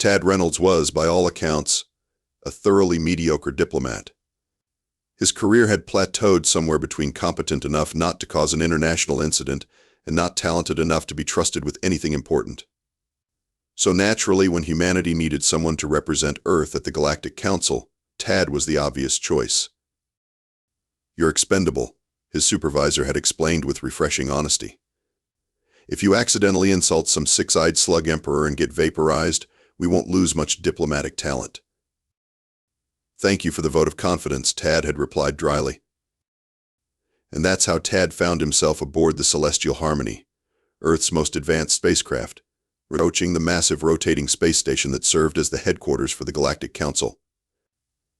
Tad Reynolds was, by all accounts, a thoroughly mediocre diplomat. His career had plateaued somewhere between competent enough not to cause an international incident and not talented enough to be trusted with anything important. So naturally, when humanity needed someone to represent Earth at the Galactic Council, Tad was the obvious choice. "You're expendable," his supervisor had explained with refreshing honesty. "If you accidentally insult some six-eyed slug emperor and get vaporized, we won't lose much diplomatic talent." "Thank you for the vote of confidence," Tad had replied dryly. And that's how Tad found himself aboard the Celestial Harmony, Earth's most advanced spacecraft, approaching the massive rotating space station that served as the headquarters for the Galactic Council.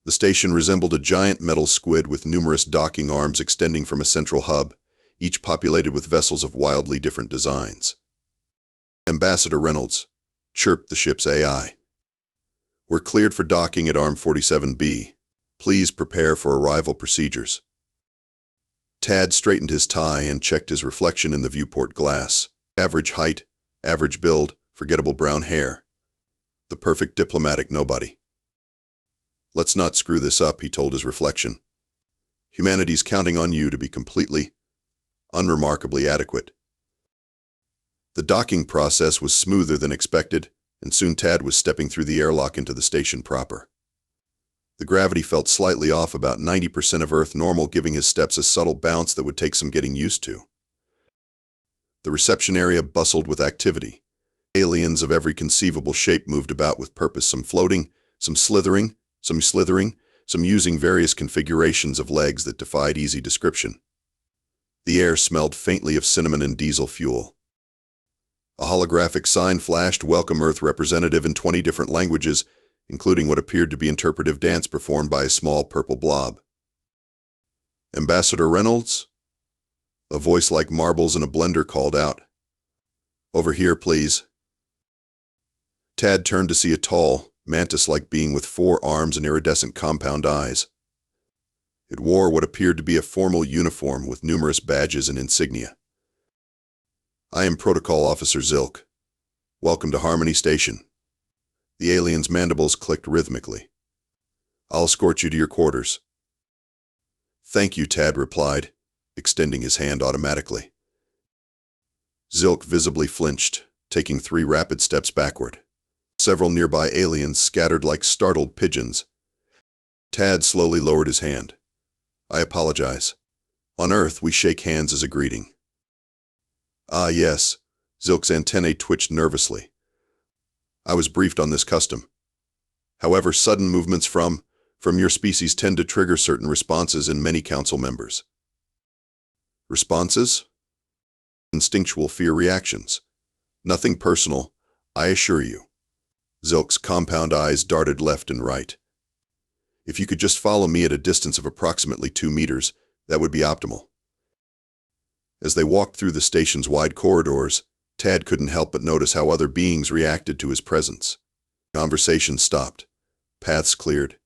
The station resembled a giant metal squid with numerous docking arms extending from a central hub, each populated with vessels of wildly different designs. "Ambassador Reynolds," chirped the ship's AI. "We're cleared for docking at Arm 47B. Please prepare for arrival procedures." Tad straightened his tie and checked his reflection in the viewport glass. Average height, average build, forgettable brown hair. The perfect diplomatic nobody. "Let's not screw this up," he told his reflection. "Humanity's counting on you to be completely, unremarkably adequate." The docking process was smoother than expected, and soon Tad was stepping through the airlock into the station proper. The gravity felt slightly off, about 90% of Earth normal, giving his steps a subtle bounce that would take some getting used to. The reception area bustled with activity. Aliens of every conceivable shape moved about with purpose, some floating, some slithering, some using various configurations of legs that defied easy description. The air smelled faintly of cinnamon and diesel fuel. A holographic sign flashed, "Welcome Earth Representative," in 20 different languages, including what appeared to be interpretive dance performed by a small purple blob. "Ambassador Reynolds?" A voice like marbles in a blender called out. "Over here, please." Tad turned to see a tall, mantis-like being with 4 arms and iridescent compound eyes. It wore what appeared to be a formal uniform with numerous badges and insignia. "I am Protocol Officer Zilk. Welcome to Harmony Station." The alien's mandibles clicked rhythmically. "I'll escort you to your quarters." "Thank you," Tad replied, extending his hand automatically. Zilk visibly flinched, taking 3 rapid steps backward. Several nearby aliens scattered like startled pigeons. Tad slowly lowered his hand. "I apologize. On Earth, we shake hands as a greeting." "Ah, yes." Zilk's antennae twitched nervously. "I was briefed on this custom. However, sudden movements from your species tend to trigger certain responses in many council members." "Responses?" "Instinctual fear reactions. Nothing personal, I assure you." Zilk's compound eyes darted left and right. "If you could just follow me at a distance of approximately 2 meters, that would be optimal." As they walked through the station's wide corridors, Tad couldn't help but notice how other beings reacted to his presence. Conversation stopped. Paths cleared.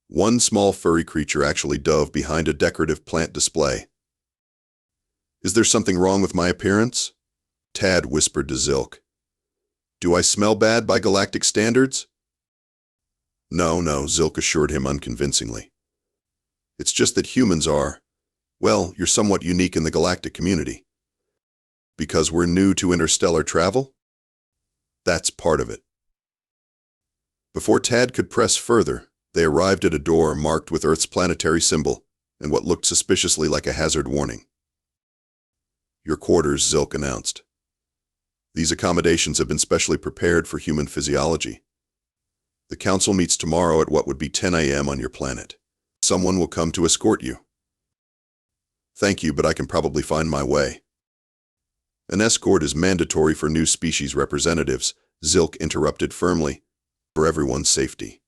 One small furry creature actually dove behind a decorative plant display. "Is there something wrong with my appearance?" Tad whispered to Zilk. "Do I smell bad by galactic standards?" No, Zilk assured him unconvincingly. "It's just that humans are, well, you're somewhat unique in the galactic community." "Because we're new to interstellar travel?" "That's part of it." Before Tad could press further, they arrived at a door marked with Earth's planetary symbol and what looked suspiciously like a hazard warning. "Your quarters," Zilk announced. "These accommodations have been specially prepared for human physiology. The council meets tomorrow at what would be 10 a.m. on your planet. Someone will come to escort you." "Thank you, but I can probably find my way." "An escort is mandatory for new species representatives," Zilk interrupted firmly, "for everyone's safety."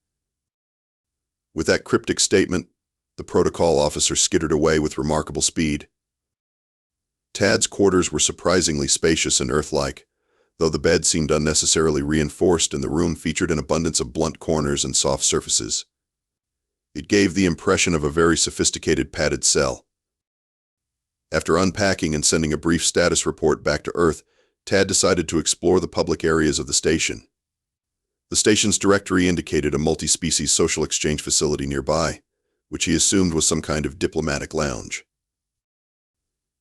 With that cryptic statement, the protocol officer skittered away with remarkable speed. Tad's quarters were surprisingly spacious and Earth-like, though the bed seemed unnecessarily reinforced and the room featured an abundance of blunt corners and soft surfaces. It gave the impression of a very sophisticated padded cell. After unpacking and sending a brief status report back to Earth, Tad decided to explore the public areas of the station. The station's directory indicated a multi-species social exchange facility nearby, which he assumed was some kind of diplomatic lounge.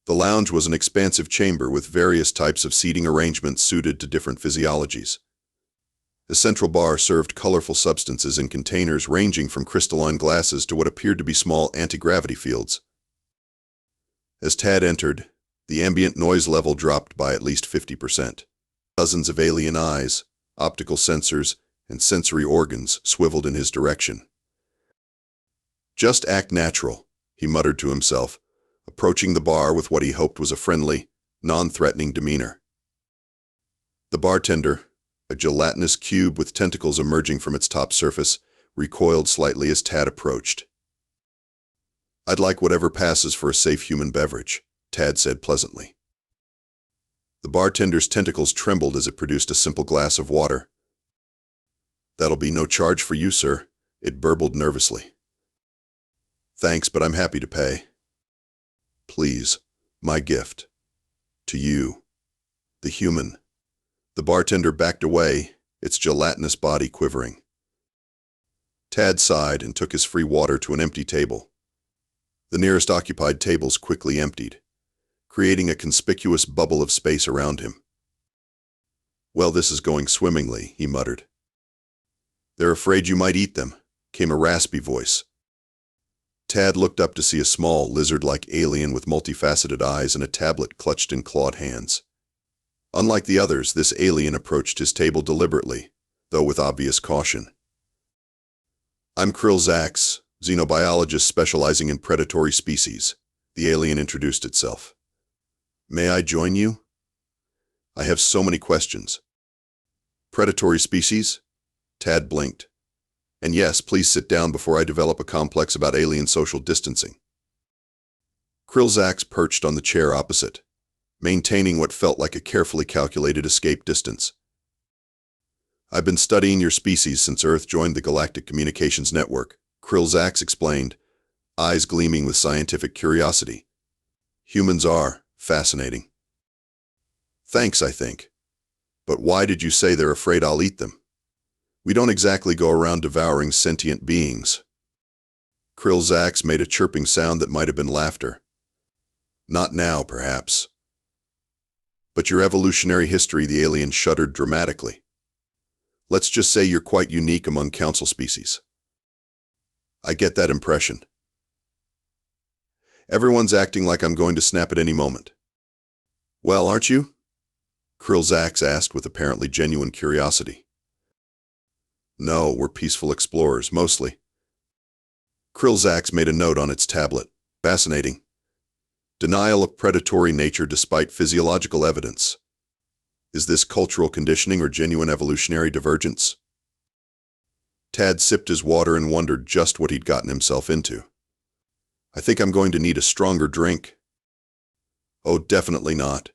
The lounge was an expansive chamber with various types of seating arrangements suited to different physiologies. The central bar served colorful substances in containers ranging from crystalline glasses to what appeared to be small anti-gravity fields. As Tad entered, the ambient noise level dropped by at least 50%. Dozens of alien eyes, optical sensors, and sensory organs swiveled in his direction. "Just act natural," he muttered to himself, approaching the bar with what he hoped was a friendly, non-threatening demeanor. The bartender, a gelatinous cube with tentacles emerging from its top surface, recoiled slightly as Tad approached. "I'd like whatever passes for a safe human beverage," Tad said pleasantly. The bartender's tentacles trembled as it produced a simple glass of water. "That'll be no charge for you, sir," it burbled nervously. "Thanks, but I'm happy to pay." "Please, my gift. To you, the human." The bartender backed away, its gelatinous body quivering. Tad sighed and took his free water to an empty table. The nearest occupied tables quickly emptied, creating a conspicuous bubble of space around him. "Well, this is going swimmingly," he muttered. "They're afraid you might eat them," came a raspy voice. Tad looked up to see a small, lizard-like alien with multifaceted eyes and a tablet clutched in clawed hands. Unlike the others, this alien approached his table deliberately, though with obvious caution. "I'm Krill Zax, xenobiologist specializing in predatory species," the alien introduced itself. "May I join you? I have so many questions." "Predatory species?" Tad blinked. "And yes, please sit down before I develop a complex about alien social distancing." Krill Zax perched on the chair opposite, maintaining what felt like a carefully calculated escape distance. "I've been studying your species since Earth joined the Galactic Communications Network," Krill Zax explained, eyes gleaming with scientific curiosity. "Humans are fascinating." "Thanks, I think. But why did you say they're afraid I'll eat them? We don't exactly go around devouring sentient beings." Krill Zax made a chirping sound that might have been laughter. "Not now, perhaps. But your evolutionary history," the alien shuddered dramatically. "Let's just say you're quite unique among council species." "I get that impression. Everyone's acting like I'm going to snap at any moment." "Well, aren't you?" Krill Zax asked with apparently genuine curiosity. "No, we're peaceful explorers, mostly." Krill Zax made a note on its tablet. "Fascinating. Denial of predatory nature despite physiological evidence. Is this cultural conditioning or genuine evolutionary divergence?" Tad sipped his water and wondered just what he'd gotten himself into. "I think I'm going to need a stronger drink." "Oh, definitely not,"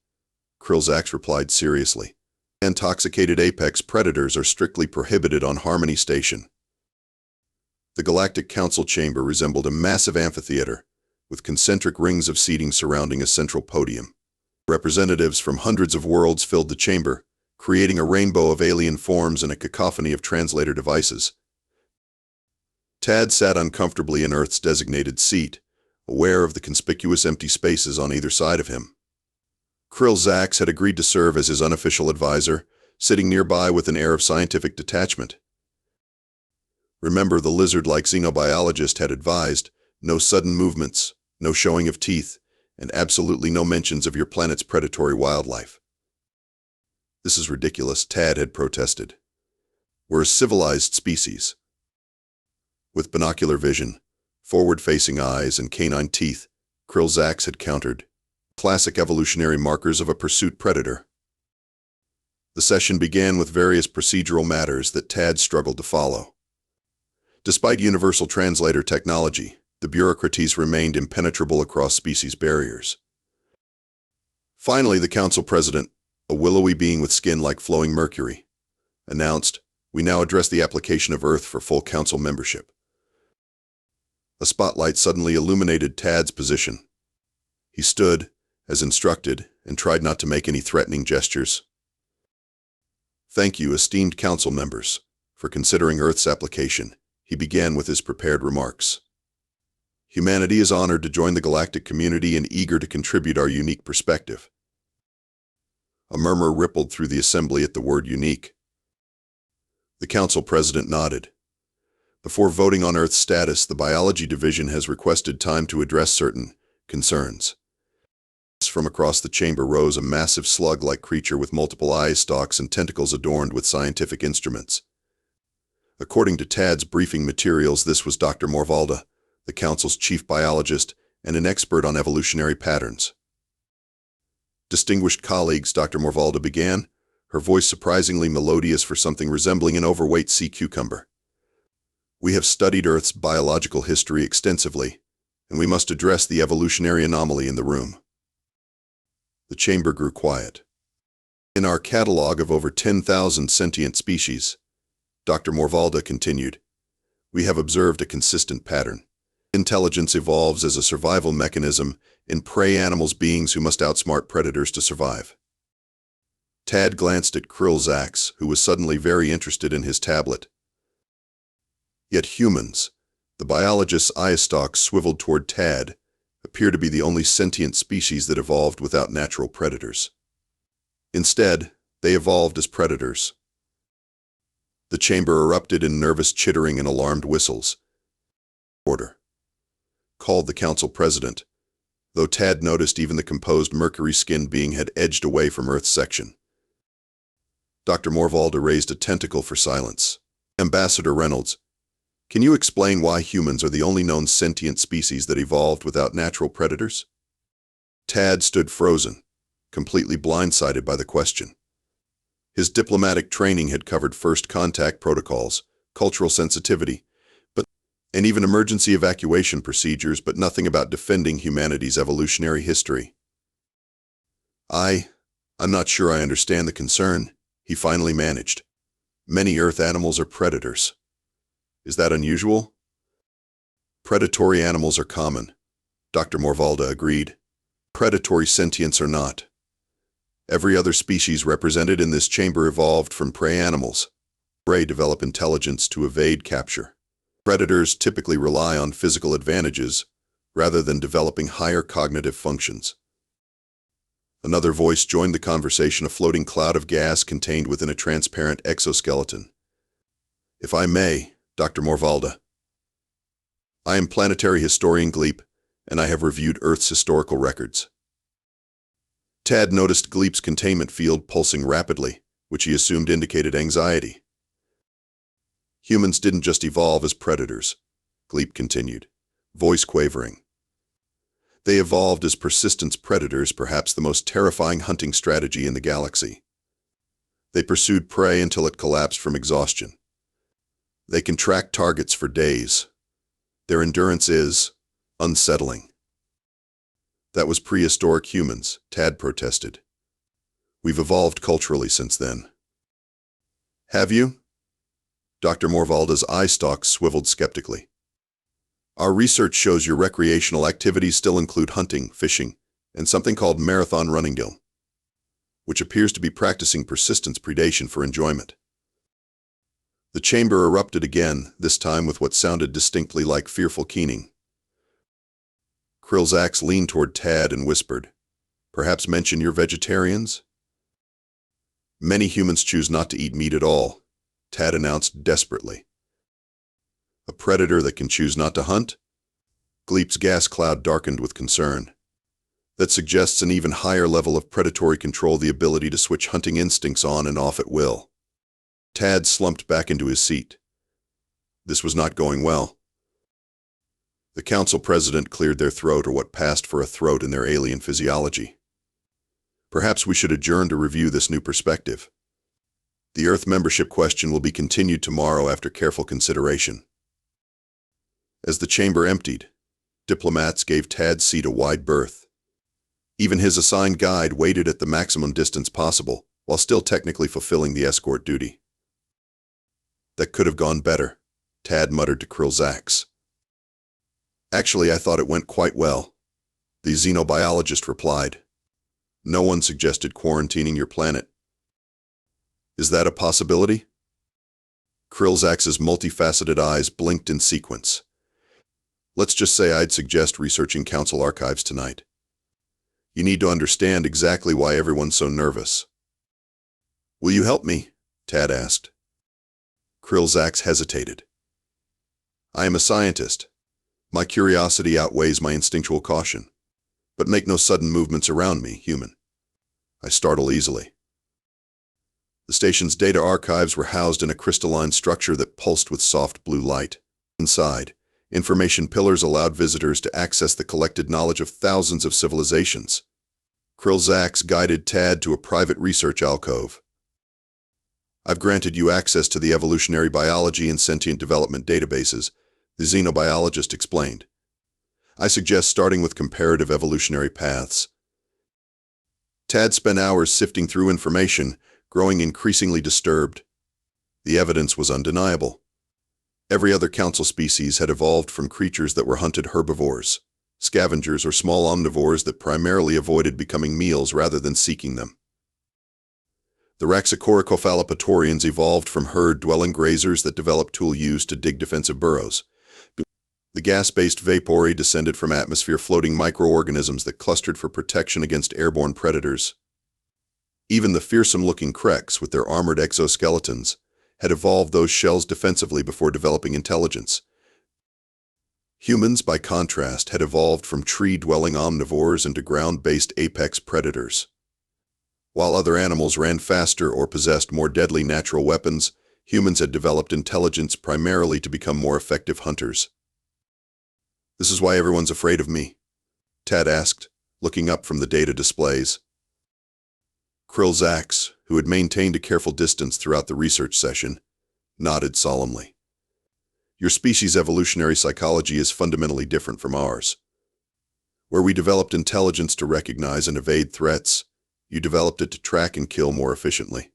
Krill Zax replied seriously. "Intoxicated apex predators are strictly prohibited on Harmony Station." The Galactic Council chamber resembled a massive amphitheater, with concentric rings of seating surrounding a central podium. Representatives from hundreds of worlds filled the chamber, creating a rainbow of alien forms and a cacophony of translator devices. Tad sat uncomfortably in Earth's designated seat, aware of the conspicuous empty spaces on either side of him. Krill Zax had agreed to serve as his unofficial advisor, sitting nearby with an air of scientific detachment. Remember, the lizard-like xenobiologist had advised, no sudden movements, no showing of teeth, and absolutely no mentions of your planet's predatory wildlife. "This is ridiculous," Tad had protested. "We're a civilized species." With binocular vision, forward-facing eyes, and canine teeth, Krill Zax had countered, classic evolutionary markers of a pursuit predator. The session began with various procedural matters that Tad struggled to follow. Despite universal translator technology, the bureaucracies remained impenetrable across species barriers. Finally, the council president, a willowy being with skin like flowing mercury, announced, "We now address the application of Earth for full council membership." A spotlight suddenly illuminated Tad's position. He stood, as instructed, and tried not to make any threatening gestures. "Thank you, esteemed council members," for considering Earth's application, he began with his prepared remarks. Humanity is honored to join the galactic community and eager to contribute our unique perspective. A murmur rippled through the assembly at the word unique. The council president nodded. Before voting on Earth's status, the biology division has requested time to address certain concerns. From across the chamber rose a massive slug-like creature with multiple eye stalks and tentacles adorned with scientific instruments. According to Tad's briefing materials, this was Dr. Morvalda, the council's chief biologist and an expert on evolutionary patterns. Distinguished colleagues, Dr. Morvalda began, her voice surprisingly melodious for something resembling an overweight sea cucumber. We have studied Earth's biological history extensively, and we must address the evolutionary anomaly in the room. The chamber grew quiet. In our catalog of over 10,000 sentient species, Dr. Morvalda continued, we have observed a consistent pattern. Intelligence evolves as a survival mechanism in prey animals, beings who must outsmart predators to survive. Tad glanced at Krillzax, who was suddenly very interested in his tablet. Yet humans, the biologist's eye stalks swiveled toward Tad, appear to be the only sentient species that evolved without natural predators. Instead, they evolved as predators. The chamber erupted in nervous chittering and alarmed whistles. Order, called the council president, though Tad noticed even the composed mercury-skinned being had edged away from Earth's section. Dr. Morvalda raised a tentacle for silence. Ambassador Reynolds, can you explain why humans are the only known sentient species that evolved without natural predators? Tad stood frozen, completely blindsided by the question. His diplomatic training had covered first contact protocols, cultural sensitivity, and even emergency evacuation procedures, but nothing about defending humanity's evolutionary history. I'm not sure I understand the concern, he finally managed. Many Earth animals are predators. Is that unusual? Predatory animals are common, Dr. Morvalda agreed. Predatory sentients are not. Every other species represented in this chamber evolved from prey animals. Prey develop intelligence to evade capture. Predators typically rely on physical advantages rather than developing higher cognitive functions. Another voice joined the conversation, a floating cloud of gas contained within a transparent exoskeleton. If I may, Dr. Morvalda. I am planetary historian Gleep, and I have reviewed Earth's historical records. Tad noticed Gleep's containment field pulsing rapidly, which he assumed indicated anxiety. Humans didn't just evolve as predators, Gleep continued, voice quavering. They evolved as persistence predators, perhaps the most terrifying hunting strategy in the galaxy. They pursued prey until it collapsed from exhaustion. They can track targets for days. Their endurance is unsettling. That was prehistoric humans, Tad protested. We've evolved culturally since then. Have you? Dr. Morvalda's eye stalks swiveled skeptically. Our research shows your recreational activities still include hunting, fishing, and something called marathon running, which appears to be practicing persistence predation for enjoyment. The chamber erupted again, this time with what sounded distinctly like fearful keening. Krillzax leaned toward Tad and whispered, perhaps mention you're vegetarians? Many humans choose not to eat meat at all, Tad announced desperately. A predator that can choose not to hunt? Gleep's gas cloud darkened with concern. That suggests an even higher level of predatory control, the ability to switch hunting instincts on and off at will. Tad slumped back into his seat. This was not going well. The council president cleared their throat, or what passed for a throat in their alien physiology. Perhaps we should adjourn to review this new perspective. The Earth membership question will be continued tomorrow after careful consideration. As the chamber emptied, diplomats gave Tad's seat a wide berth. Even his assigned guide waited at the maximum distance possible, while still technically fulfilling the escort duty. That could have gone better, Tad muttered to Krillzax. Actually, I thought it went quite well, the xenobiologist replied. No one suggested quarantining your planet. Is that a possibility? Krillzax's multifaceted eyes blinked in sequence. Let's just say I'd suggest researching council archives tonight. You need to understand exactly why everyone's so nervous. Will you help me? Tad asked. Krillzax hesitated. I am a scientist. My curiosity outweighs my instinctual caution. But make no sudden movements around me, human. I startle easily. The station's data archives were housed in a crystalline structure that pulsed with soft blue light. Inside, information pillars allowed visitors to access the collected knowledge of thousands of civilizations. Krillzax guided Tad to a private research alcove. I've granted you access to the evolutionary biology and sentient development databases, the xenobiologist explained. I suggest starting with comparative evolutionary paths. Tad spent hours sifting through information, growing increasingly disturbed. The evidence was undeniable. Every other council species had evolved from creatures that were hunted herbivores, scavengers, or small omnivores that primarily avoided becoming meals rather than seeking them. The Raxacoricophalopatorians evolved from herd-dwelling grazers that developed tool use to dig defensive burrows. The gas-based Vapori descended from atmosphere-floating microorganisms that clustered for protection against airborne predators. Even the fearsome-looking Kreks, with their armored exoskeletons, had evolved those shells defensively before developing intelligence. Humans, by contrast, had evolved from tree-dwelling omnivores into ground-based apex predators. While other animals ran faster or possessed more deadly natural weapons, humans had developed intelligence primarily to become more effective hunters. This is why everyone's afraid of me? Tad asked, looking up from the data displays. Krillzax, who had maintained a careful distance throughout the research session, nodded solemnly. Your species' evolutionary psychology is fundamentally different from ours. Where we developed intelligence to recognize and evade threats, you developed it to track and kill more efficiently.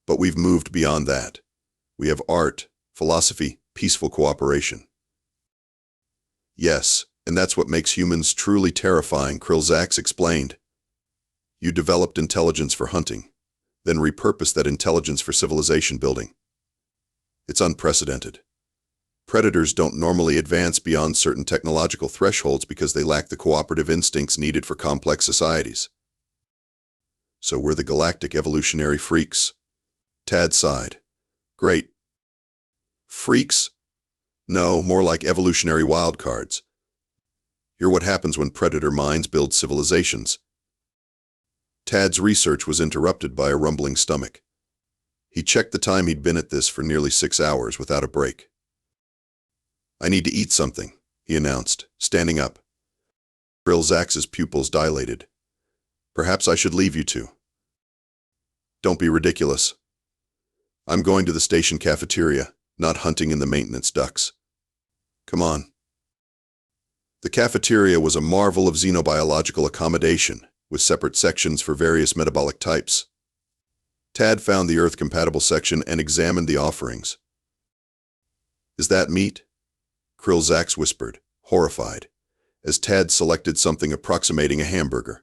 But we've moved beyond that. We have art, philosophy, peaceful cooperation. Yes, and that's what makes humans truly terrifying, Krillzax explained. You developed intelligence for hunting, then repurposed that intelligence for civilization building. It's unprecedented. Predators don't normally advance beyond certain technological thresholds because they lack the cooperative instincts needed for complex societies. So we're the galactic evolutionary freaks. Tad sighed. Great. Freaks? No, more like evolutionary wildcards. You're what happens when predator minds build civilizations. Tad's research was interrupted by a rumbling stomach. He checked the time. He'd been at this for nearly 6 hours without a break. I need to eat something, he announced, standing up. Krillzax's pupils dilated. Perhaps I should leave you two. Don't be ridiculous. I'm going to the station cafeteria, not hunting in the maintenance ducts. Come on. The cafeteria was a marvel of xenobiological accommodation, with separate sections for various metabolic types. Tad found the Earth-compatible section and examined the offerings. Is that meat? Krillzax whispered, horrified, as Tad selected something approximating a hamburger.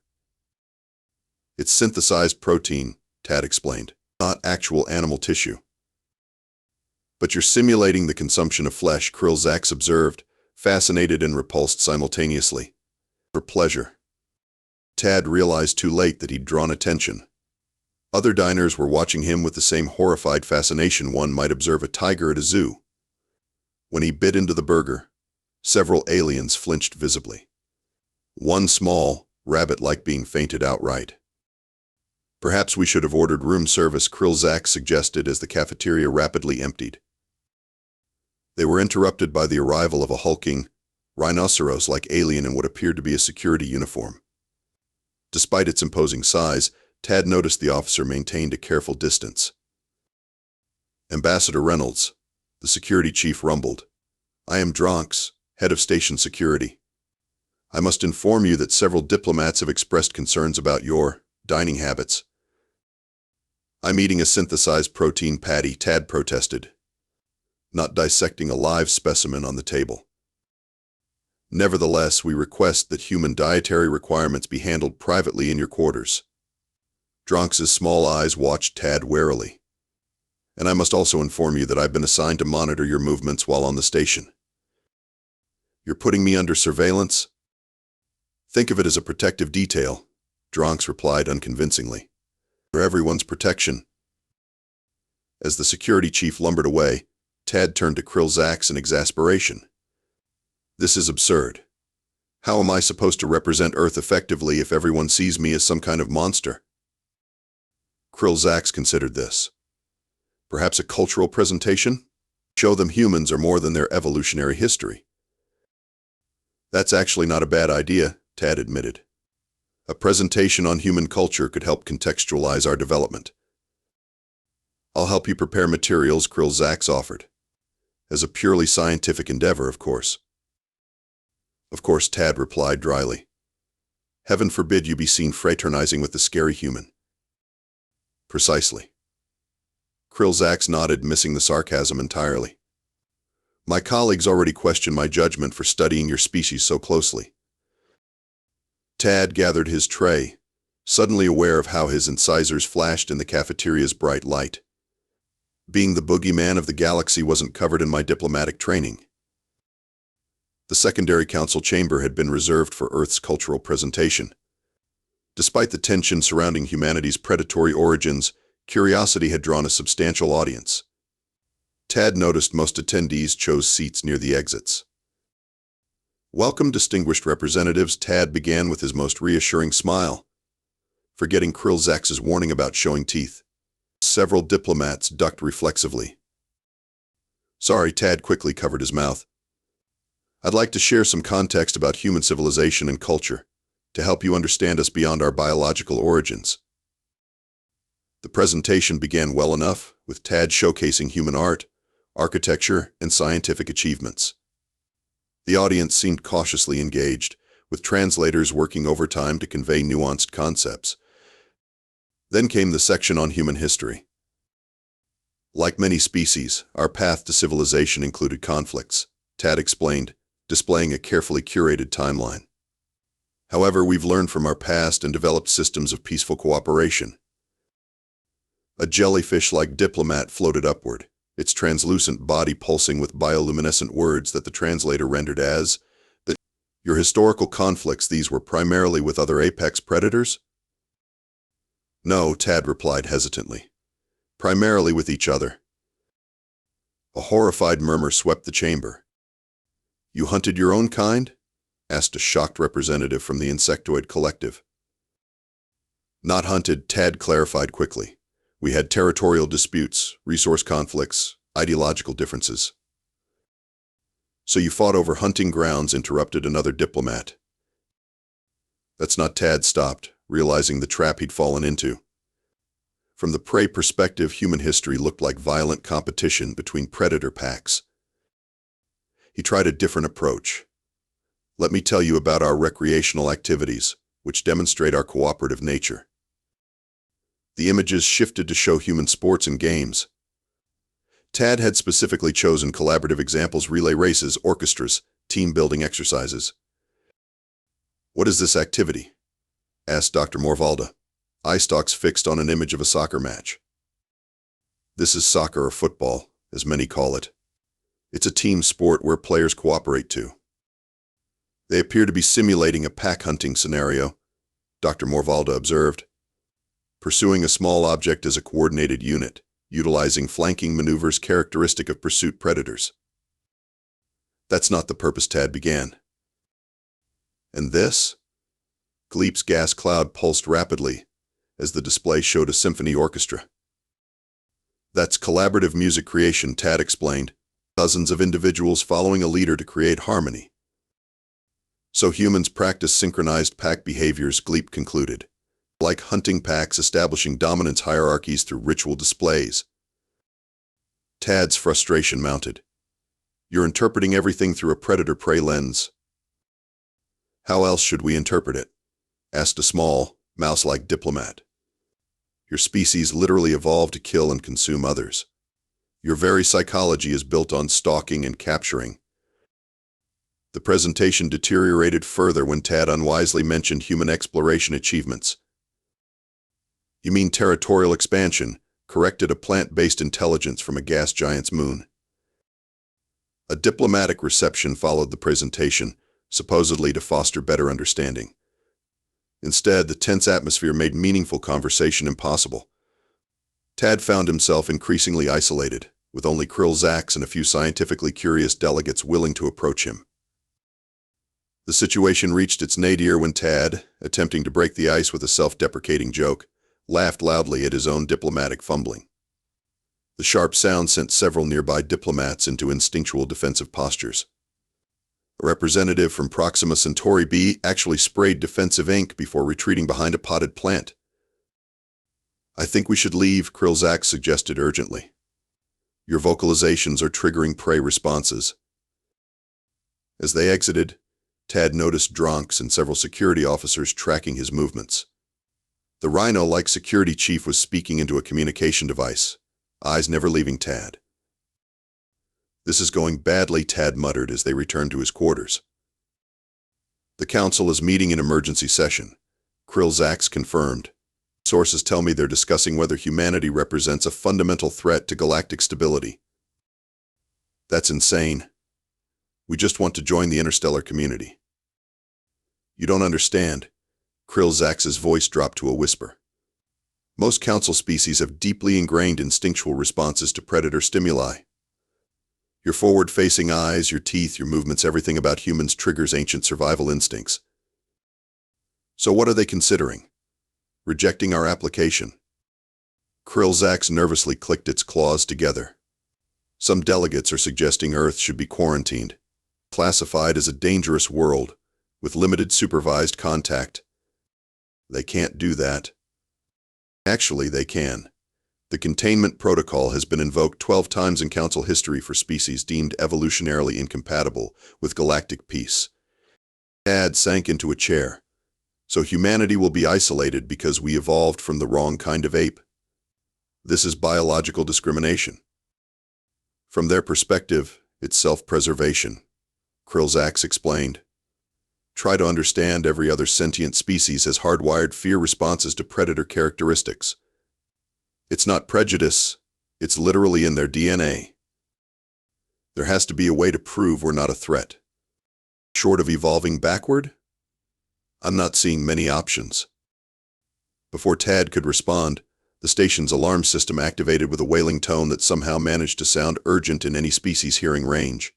It's synthesized protein, Tad explained, not actual animal tissue. But you're simulating the consumption of flesh, Krillzax observed, fascinated and repulsed simultaneously. For pleasure. Tad realized too late that he'd drawn attention. Other diners were watching him with the same horrified fascination one might observe a tiger at a zoo. When he bit into the burger, several aliens flinched visibly. One small, rabbit-like being fainted outright. Perhaps we should have ordered room service, Krillzax suggested as the cafeteria rapidly emptied. They were interrupted by the arrival of a hulking, rhinoceros-like alien in what appeared to be a security uniform. Despite its imposing size, Tad noticed the officer maintained a careful distance. Ambassador Reynolds, the security chief rumbled. I am Dronx, head of station security. I must inform you that several diplomats have expressed concerns about your dining habits. I'm eating a synthesized protein patty, Tad protested, not dissecting a live specimen on the table. Nevertheless, we request that human dietary requirements be handled privately in your quarters. Dronx's small eyes watched Tad warily. And I must also inform you that I've been assigned to monitor your movements while on the station. You're putting me under surveillance? Think of it as a protective detail, Dronks replied unconvincingly. For everyone's protection. As the security chief lumbered away, Tad turned to Krillzax in exasperation. This is absurd. How am I supposed to represent Earth effectively if everyone sees me as some kind of monster? Krillzax considered this. Perhaps a cultural presentation? Show them humans are more than their evolutionary history. That's actually not a bad idea, Tad admitted. A presentation on human culture could help contextualize our development. I'll help you prepare materials, Krillzax offered. As a purely scientific endeavor, of course. Of course, Tad replied dryly. Heaven forbid you be seen fraternizing with the scary human. Precisely. Krillzax nodded, missing the sarcasm entirely. My colleagues already question my judgment for studying your species so closely. Tad gathered his tray, suddenly aware of how his incisors flashed in the cafeteria's bright light. Being the boogeyman of the galaxy wasn't covered in my diplomatic training. The secondary council chamber had been reserved for Earth's cultural presentation. Despite the tension surrounding humanity's predatory origins, curiosity had drawn a substantial audience. Tad noticed most attendees chose seats near the exits. Welcome, distinguished representatives, Tad began with his most reassuring smile, forgetting Krillzax's warning about showing teeth. Several diplomats ducked reflexively. Sorry, Tad quickly covered his mouth. I'd like to share some context about human civilization and culture, to help you understand us beyond our biological origins. The presentation began well enough, with Tad showcasing human art, architecture, and scientific achievements. The audience seemed cautiously engaged, with translators working overtime to convey nuanced concepts. Then came the section on human history. Like many species, our path to civilization included conflicts, Tad explained, displaying a carefully curated timeline. However, we've learned from our past and developed systems of peaceful cooperation. A jellyfish-like diplomat floated upward, its translucent body pulsing with bioluminescent words that the translator rendered as, your historical conflicts, these were primarily with other apex predators? No, Tad replied hesitantly. Primarily with each other. A horrified murmur swept the chamber. You hunted your own kind? Asked a shocked representative from the insectoid collective. Not hunted, Tad clarified quickly. We had territorial disputes, resource conflicts, ideological differences. So you fought over hunting grounds, interrupted another diplomat. That's not. Tad stopped, realizing the trap he'd fallen into. From the prey perspective, human history looked like violent competition between predator packs. He tried a different approach. Let me tell you about our recreational activities, which demonstrate our cooperative nature. The images shifted to show human sports and games. Tad had specifically chosen collaborative examples: relay races, orchestras, team-building exercises. What is this activity? Asked Dr. Morvalda, eye stalks fixed on an image of a soccer match. This is soccer, or football, as many call it. It's a team sport where players cooperate too. They appear to be simulating a pack hunting scenario, Dr. Morvalda observed. Pursuing a small object as a coordinated unit, utilizing flanking maneuvers characteristic of pursuit predators. That's not the purpose, Tad began. And this? Gleep's gas cloud pulsed rapidly, as the display showed a symphony orchestra. That's collaborative music creation, Tad explained, dozens of individuals following a leader to create harmony. So humans practice synchronized pack behaviors, Gleep concluded. Like hunting packs, establishing dominance hierarchies through ritual displays. Tad's frustration mounted. You're interpreting everything through a predator-prey lens. How else should we interpret it? Asked a small, mouse-like diplomat. Your species literally evolved to kill and consume others. Your very psychology is built on stalking and capturing. The presentation deteriorated further when Tad unwisely mentioned human exploration achievements. You mean territorial expansion, corrected a plant-based intelligence from a gas giant's moon. A diplomatic reception followed the presentation, supposedly to foster better understanding. Instead, the tense atmosphere made meaningful conversation impossible. Tad found himself increasingly isolated, with only Krill Zax and a few scientifically curious delegates willing to approach him. The situation reached its nadir when Tad, attempting to break the ice with a self-deprecating joke, laughed loudly at his own diplomatic fumbling. The sharp sound sent several nearby diplomats into instinctual defensive postures. A representative from Proxima Centauri B actually sprayed defensive ink before retreating behind a potted plant. "I think we should leave," Krill Zax suggested urgently. "Your vocalizations are triggering prey responses." As they exited, Tad noticed Dronks and several security officers tracking his movements. The rhino-like security chief was speaking into a communication device, eyes never leaving Tad. "This is going badly," Tad muttered as they returned to his quarters. "The council is meeting in emergency session," Krill Zax confirmed. "Sources tell me they're discussing whether humanity represents a fundamental threat to galactic stability." "That's insane. We just want to join the interstellar community." "You don't understand." Krill Zax's voice dropped to a whisper. "Most council species have deeply ingrained instinctual responses to predator stimuli. Your forward-facing eyes, your teeth, your movements, everything about humans triggers ancient survival instincts. So what are they considering? Rejecting our application?" Krill Zax nervously clicked its claws together. "Some delegates are suggesting Earth should be quarantined, classified as a dangerous world, with limited supervised contact." "They can't do that." "Actually, they can. The containment protocol has been invoked 12 times in Council history for species deemed evolutionarily incompatible with galactic peace." Tad sank into a chair. "So humanity will be isolated because we evolved from the wrong kind of ape? This is biological discrimination." "From their perspective, it's self-preservation," Krill Zax explained. "Try to understand, every other sentient species has hardwired fear responses to predator characteristics. It's not prejudice, it's literally in their DNA. There has to be a way to prove we're not a threat. Short of evolving backward? I'm not seeing many options." Before Tad could respond, the station's alarm system activated with a wailing tone that somehow managed to sound urgent in any species hearing range.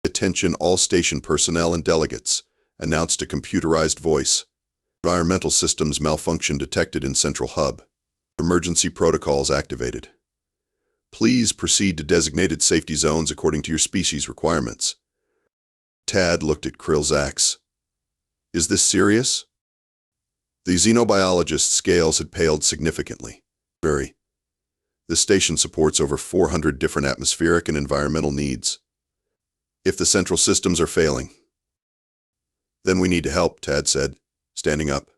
"Attention all station personnel and delegates," announced a computerized voice. "Environmental systems malfunction detected in Central Hub. Emergency protocols activated. Please proceed to designated safety zones according to your species requirements." Tad looked at Krill Zax. "Is this serious?" The xenobiologist's scales had paled significantly. "Very. This station supports over 400 different atmospheric and environmental needs. If the central systems are failing, then we need to help," Tad said, standing up.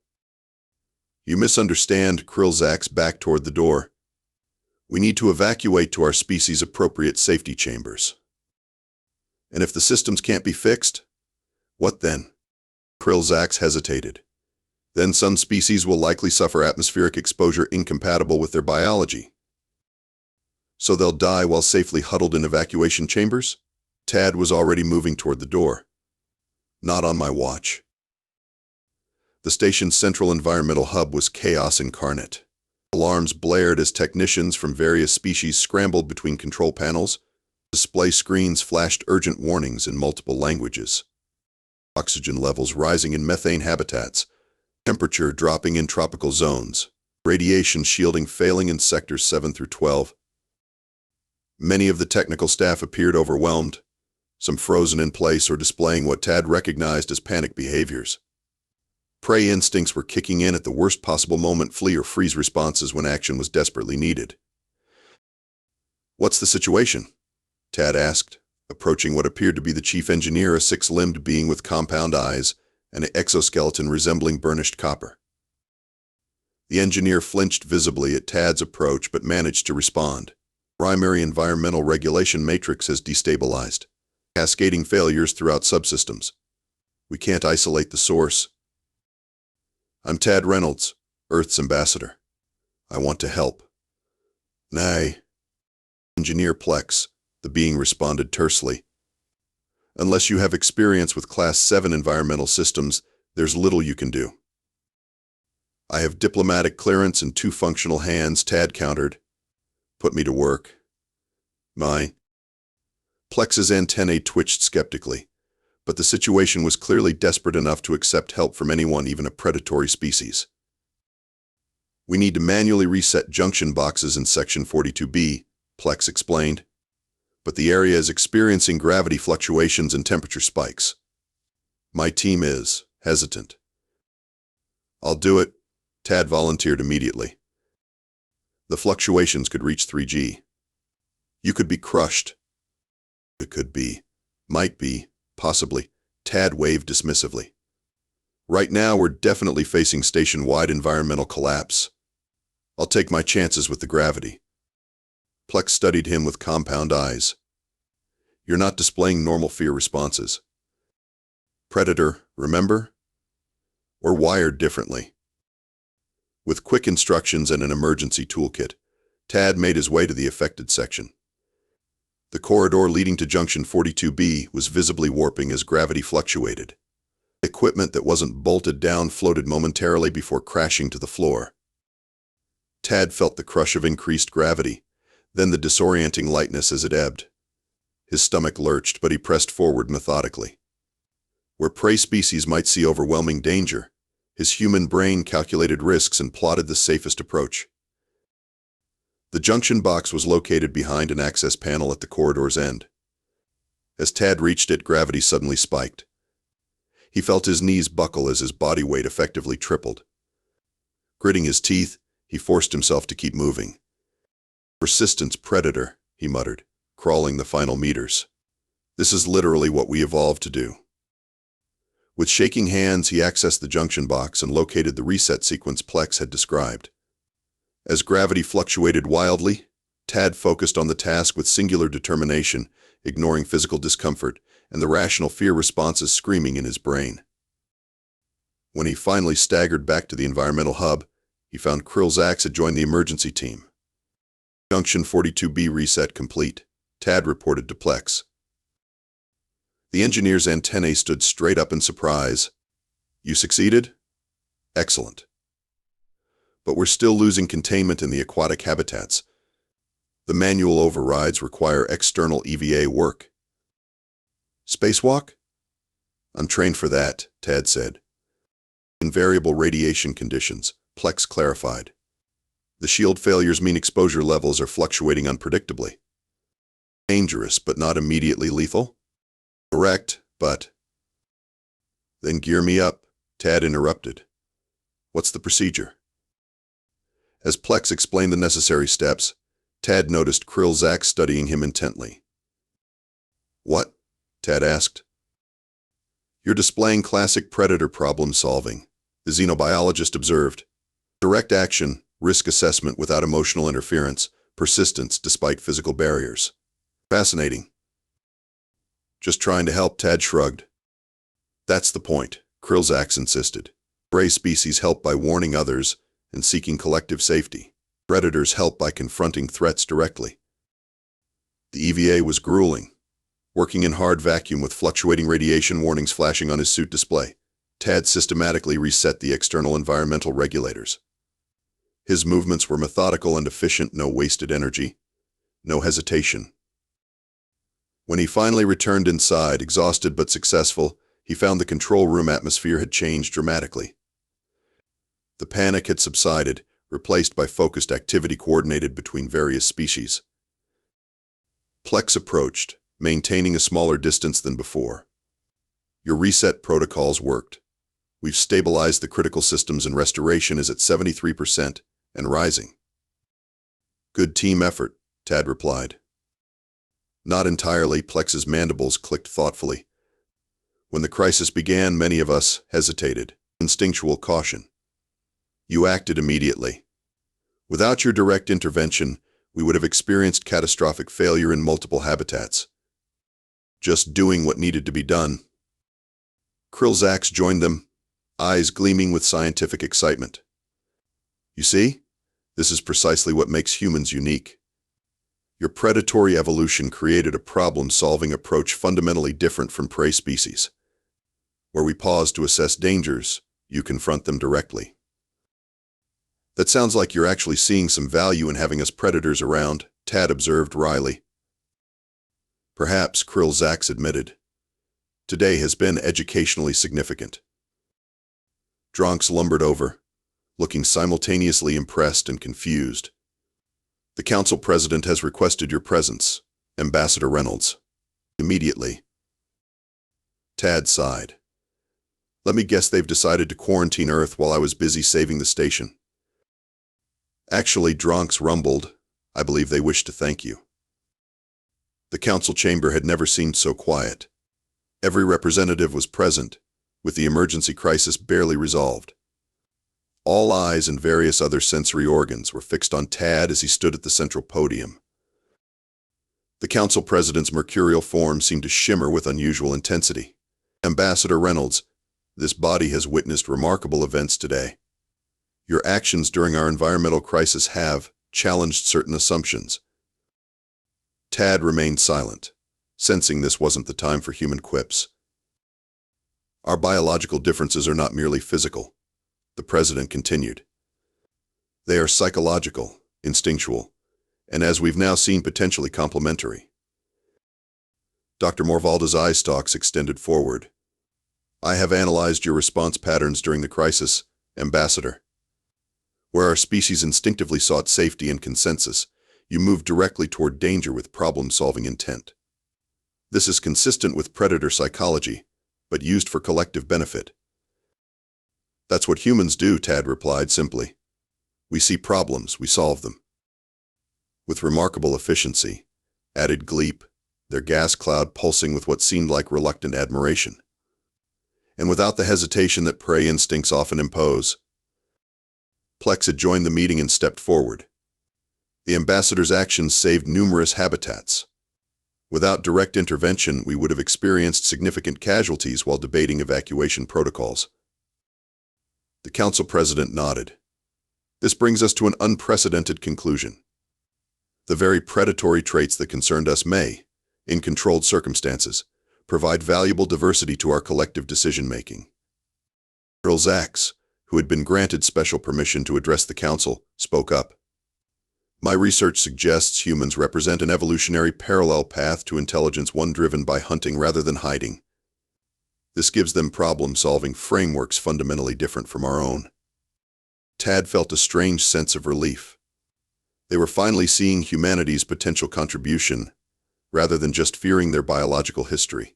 "You misunderstand." Krill Zax backed toward the door. "We need to evacuate to our species' appropriate safety chambers." "And if the systems can't be fixed? What then?" Krill Zax hesitated. "Then some species will likely suffer atmospheric exposure incompatible with their biology. So they'll die while safely huddled in evacuation chambers?" Tad was already moving toward the door. "Not on my watch." The station's central environmental hub was chaos incarnate. Alarms blared as technicians from various species scrambled between control panels. Display screens flashed urgent warnings in multiple languages. Oxygen levels rising in methane habitats, temperature dropping in tropical zones, radiation shielding failing in sectors 7 through 12. Many of the technical staff appeared overwhelmed, some frozen in place or displaying what Tad recognized as panic behaviors. Prey instincts were kicking in at the worst possible moment, flee or freeze responses when action was desperately needed. "What's the situation?" Tad asked, approaching what appeared to be the chief engineer, a six-limbed being with compound eyes and an exoskeleton resembling burnished copper. The engineer flinched visibly at Tad's approach but managed to respond. "Primary environmental regulation matrix has destabilized. Cascading failures throughout subsystems. We can't isolate the source." "I'm Tad Reynolds, Earth's ambassador. I want to help." Nay. Engineer Plex, the being responded tersely. Unless you have experience with Class 7 environmental systems, there's little you can do. I have diplomatic clearance and 2 functional hands, Tad countered. Put me to work. My. Plex's antennae twitched skeptically, but the situation was clearly desperate enough to accept help from anyone, even a predatory species. We need to manually reset junction boxes in Section 42B, Plex explained. But the area is experiencing gravity fluctuations and temperature spikes. My team is hesitant. I'll do it, Tad volunteered immediately. The fluctuations could reach 3G. You could be crushed. It could be, might be, possibly, Tad waved dismissively. Right now, we're definitely facing station-wide environmental collapse. I'll take my chances with the gravity. Plex studied him with compound eyes. You're not displaying normal fear responses. Predator, remember? We're wired differently. With quick instructions and an emergency toolkit, Tad made his way to the affected section. The corridor leading to Junction 42B was visibly warping as gravity fluctuated. Equipment that wasn't bolted down floated momentarily before crashing to the floor. Tad felt the crush of increased gravity, then the disorienting lightness as it ebbed. His stomach lurched, but he pressed forward methodically. Where prey species might see overwhelming danger, his human brain calculated risks and plotted the safest approach. The junction box was located behind an access panel at the corridor's end. As Tad reached it, gravity suddenly spiked. He felt his knees buckle as his body weight effectively tripled. Gritting his teeth, he forced himself to keep moving. Persistence, predator, he muttered, crawling the final meters. This is literally what we evolved to do. With shaking hands, he accessed the junction box and located the reset sequence Plex had described. As gravity fluctuated wildly, Tad focused on the task with singular determination, ignoring physical discomfort and the rational fear responses screaming in his brain. When he finally staggered back to the environmental hub, he found Krillzax had joined the emergency team. Junction 42B reset complete, Tad reported to Plex. The engineer's antennae stood straight up in surprise. You succeeded? Excellent. But we're still losing containment in the aquatic habitats. The manual overrides require external EVA work. Spacewalk? I'm trained for that, Tad said. In variable radiation conditions, Plex clarified. The shield failures mean exposure levels are fluctuating unpredictably. Dangerous, but not immediately lethal? Correct, but... Then gear me up, Tad interrupted. What's the procedure? As Plex explained the necessary steps, Tad noticed Krillzax studying him intently. What? Tad asked. You're displaying classic predator problem solving, the xenobiologist observed. Direct action, risk assessment without emotional interference, persistence despite physical barriers. Fascinating. Just trying to help, Tad shrugged. That's the point, Krillzax insisted. Prey species help by warning others and seeking collective safety. Predators help by confronting threats directly. The EVA was grueling. Working in hard vacuum with fluctuating radiation warnings flashing on his suit display, Tad systematically reset the external environmental regulators. His movements were methodical and efficient, no wasted energy, no hesitation. When he finally returned inside, exhausted but successful, he found the control room atmosphere had changed dramatically. The panic had subsided, replaced by focused activity coordinated between various species. Plex approached, maintaining a smaller distance than before. Your reset protocols worked. We've stabilized the critical systems and restoration is at 73% and rising. Good team effort, Tad replied. Not entirely, Plex's mandibles clicked thoughtfully. When the crisis began, many of us hesitated, instinctual caution. You acted immediately. Without your direct intervention, we would have experienced catastrophic failure in multiple habitats. Just doing what needed to be done. Krillzax joined them, eyes gleaming with scientific excitement. You see? This is precisely what makes humans unique. Your predatory evolution created a problem-solving approach fundamentally different from prey species. Where we pause to assess dangers, you confront them directly. That sounds like you're actually seeing some value in having us predators around, Tad observed wryly. Perhaps, Krill Zax admitted. Today has been educationally significant. Dronks lumbered over, looking simultaneously impressed and confused. The council president has requested your presence, Ambassador Reynolds. Immediately. Tad sighed. Let me guess they've decided to quarantine Earth while I was busy saving the station. Actually, Dronks rumbled, I believe they wish to thank you. The council chamber had never seemed so quiet. Every representative was present, with the emergency crisis barely resolved. All eyes and various other sensory organs were fixed on Tad as he stood at the central podium. The council president's mercurial form seemed to shimmer with unusual intensity. Ambassador Reynolds, this body has witnessed remarkable events today. Your actions during our environmental crisis have challenged certain assumptions. Tad remained silent, sensing this wasn't the time for human quips. Our biological differences are not merely physical, the president continued. They are psychological, instinctual, and as we've now seen, potentially complementary. Dr. Morvalda's eye stalks extended forward. I have analyzed your response patterns during the crisis, Ambassador. Where our species instinctively sought safety and consensus, you moved directly toward danger with problem-solving intent. This is consistent with predator psychology, but used for collective benefit. That's what humans do, Tad replied simply. We see problems, we solve them. With remarkable efficiency, added Gleep, their gas cloud pulsing with what seemed like reluctant admiration. And without the hesitation that prey instincts often impose. Plex had joined the meeting and stepped forward. The ambassador's actions saved numerous habitats. Without direct intervention, we would have experienced significant casualties while debating evacuation protocols. The council president nodded. This brings us to an unprecedented conclusion. The very predatory traits that concerned us may, in controlled circumstances, provide valuable diversity to our collective decision-making. Earl Zax, who had been granted special permission to address the council, spoke up. My research suggests humans represent an evolutionary parallel path to intelligence, one driven by hunting rather than hiding. This gives them problem-solving frameworks fundamentally different from our own. Tad felt a strange sense of relief. They were finally seeing humanity's potential contribution, rather than just fearing their biological history.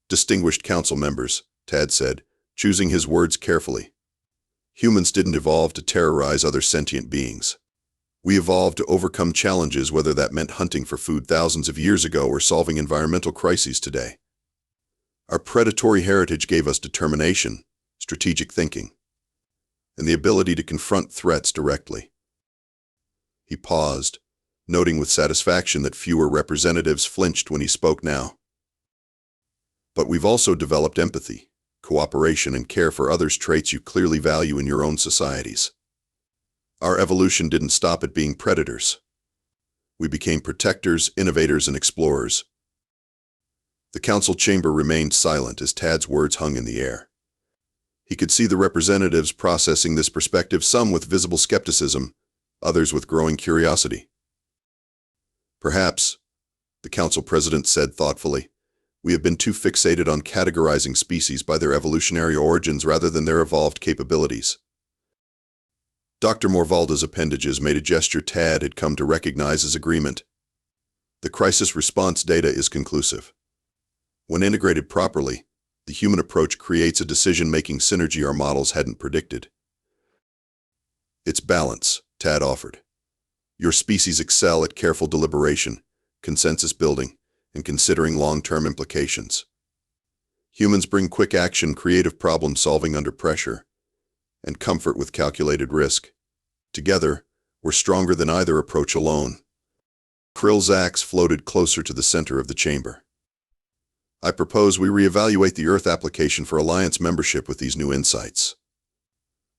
Distinguished council members, Tad said, choosing his words carefully. Humans didn't evolve to terrorize other sentient beings. We evolved to overcome challenges, whether that meant hunting for food thousands of years ago or solving environmental crises today. Our predatory heritage gave us determination, strategic thinking, and the ability to confront threats directly. He paused, noting with satisfaction that fewer representatives flinched when he spoke now. But we've also developed empathy, cooperation, and care for others, traits you clearly value in your own societies. Our evolution didn't stop at being predators. We became protectors, innovators, and explorers. The council chamber remained silent as Tad's words hung in the air. He could see the representatives processing this perspective, some with visible skepticism, others with growing curiosity. Perhaps, the council president said thoughtfully, we have been too fixated on categorizing species by their evolutionary origins rather than their evolved capabilities. Dr. Morvalda's appendages made a gesture Tad had come to recognize as agreement. The crisis response data is conclusive. When integrated properly, the human approach creates a decision-making synergy our models hadn't predicted. It's balance, Tad offered. Your species excel at careful deliberation, consensus building, and considering long-term implications. Humans bring quick action, creative problem-solving under pressure, and comfort with calculated risk. Together, we're stronger than either approach alone. Krill's axe floated closer to the center of the chamber. I propose we reevaluate the Earth application for Alliance membership with these new insights.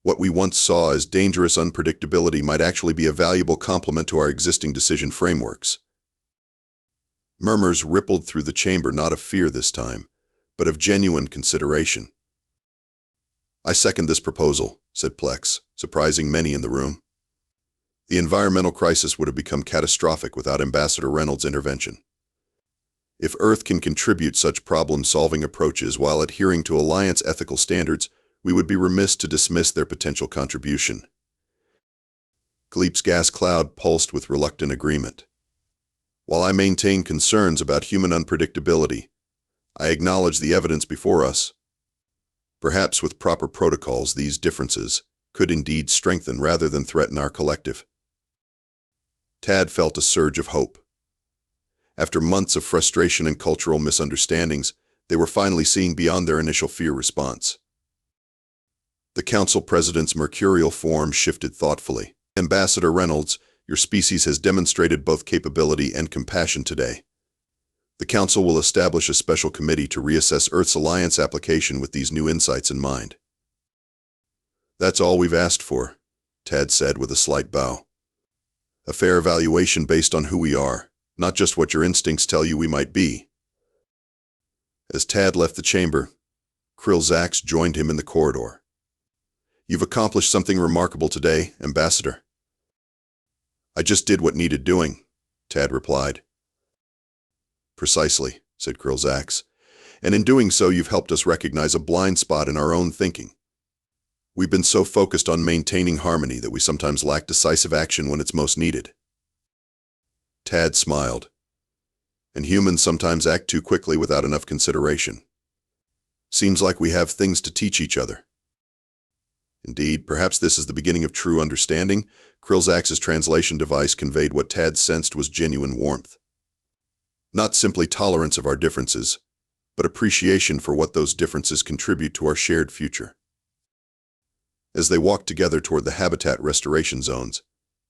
What we once saw as dangerous unpredictability might actually be a valuable complement to our existing decision frameworks. Murmurs rippled through the chamber, not of fear this time, but of genuine consideration. "I second this proposal," said Plex, surprising many in the room. The environmental crisis would have become catastrophic without Ambassador Reynolds' intervention. If Earth can contribute such problem-solving approaches while adhering to Alliance ethical standards, we would be remiss to dismiss their potential contribution. Gleep's gas cloud pulsed with reluctant agreement. "While I maintain concerns about human unpredictability, I acknowledge the evidence before us. Perhaps with proper protocols, these differences could indeed strengthen rather than threaten our collective." Tad felt a surge of hope. After months of frustration and cultural misunderstandings, they were finally seeing beyond their initial fear response. The Council President's mercurial form shifted thoughtfully. "Ambassador Reynolds, your species has demonstrated both capability and compassion today. The Council will establish a special committee to reassess Earth's Alliance application with these new insights in mind." "That's all we've asked for," Tad said with a slight bow. "A fair evaluation based on who we are, not just what your instincts tell you we might be." As Tad left the chamber, Krill Zax joined him in the corridor. "You've accomplished something remarkable today, Ambassador." "I just did what needed doing," Tad replied. "Precisely," said Krill Zax, "and in doing so you've helped us recognize a blind spot in our own thinking. We've been so focused on maintaining harmony that we sometimes lack decisive action when it's most needed." Tad smiled. "And humans sometimes act too quickly without enough consideration. Seems like we have things to teach each other." Indeed, perhaps this is the beginning of true understanding. Krill Zax's translation device conveyed what Tad sensed was genuine warmth. Not simply tolerance of our differences, but appreciation for what those differences contribute to our shared future. As they walked together toward the habitat restoration zones,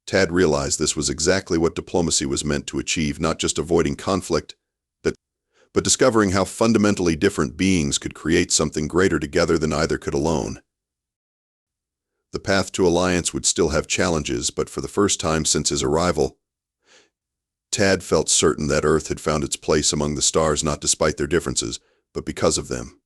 Tad realized this was exactly what diplomacy was meant to achieve, not just avoiding conflict, but discovering how fundamentally different beings could create something greater together than either could alone. The path to Alliance would still have challenges, but for the first time since his arrival, Tad felt certain that Earth had found its place among the stars not despite their differences, but because of them.